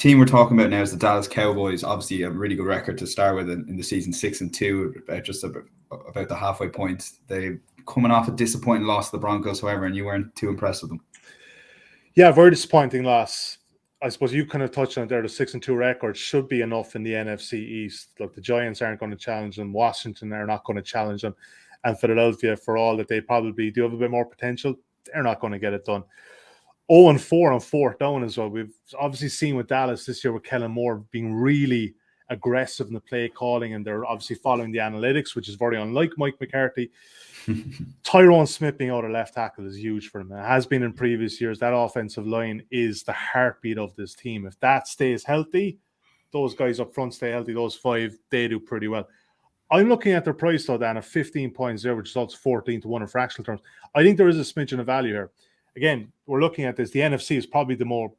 team we're talking about now is the Dallas Cowboys. Obviously, a really good record to start with in the season, 6-2, just about the halfway point. They coming off a disappointing loss to the Broncos, however, and you weren't too impressed with them. Yeah, very disappointing loss. I suppose you kind of touched on it there. The 6-2 record should be enough in the NFC East. Look, the Giants aren't going to challenge them. Washington are not going to challenge them. And Philadelphia, for all that they probably do have a bit more potential, they're not going to get it done. 0-4 on fourth down as well. We've obviously seen with Dallas this year with Kellen Moore being really aggressive in the play calling, and they're obviously following the analytics, which is very unlike Mike McCarthy. Tyrone Smith being out of left tackle is huge for them. It has been in previous years. That offensive line is the heartbeat of this team. If that stays healthy, those guys up front stay healthy, those five, they do pretty well. I'm looking at their price, though, Dan, of 15.0, which results 14-1 in fractional terms. I think there is a smidgen of value here. Again, we're looking at this. The NFC is probably the more,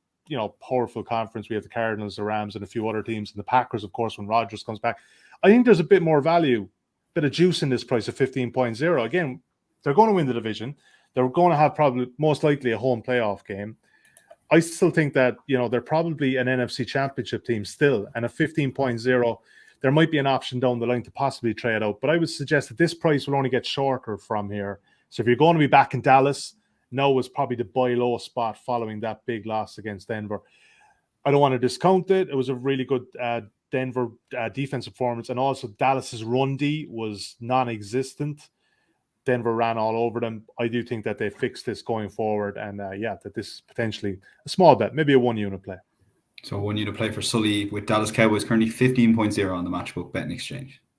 powerful conference. We have the Cardinals, the Rams, and a few other teams, and the Packers, of course, when Rodgers comes back. I think there's a bit more value, bit of juice in this price of 15.0. Again, they're going to win the division. They're going to have probably most likely a home playoff game. I still think that, they're probably an NFC championship team still, and a 15.0, there might be an option down the line to possibly trade out. But I would suggest that this price will only get shorter from here. So if you're going to be back in Dallas, now is probably the buy low spot following that big loss against Denver. I don't want to discount it. It was a really good Denver defensive performance. And also Dallas's run D was non-existent. Denver ran all over them. I do think that they fixed this going forward. And that this is potentially a small bet, maybe a 1-unit play. So 1-unit play for Sully with Dallas Cowboys, currently 15.0 on the Matchbook Betting Exchange.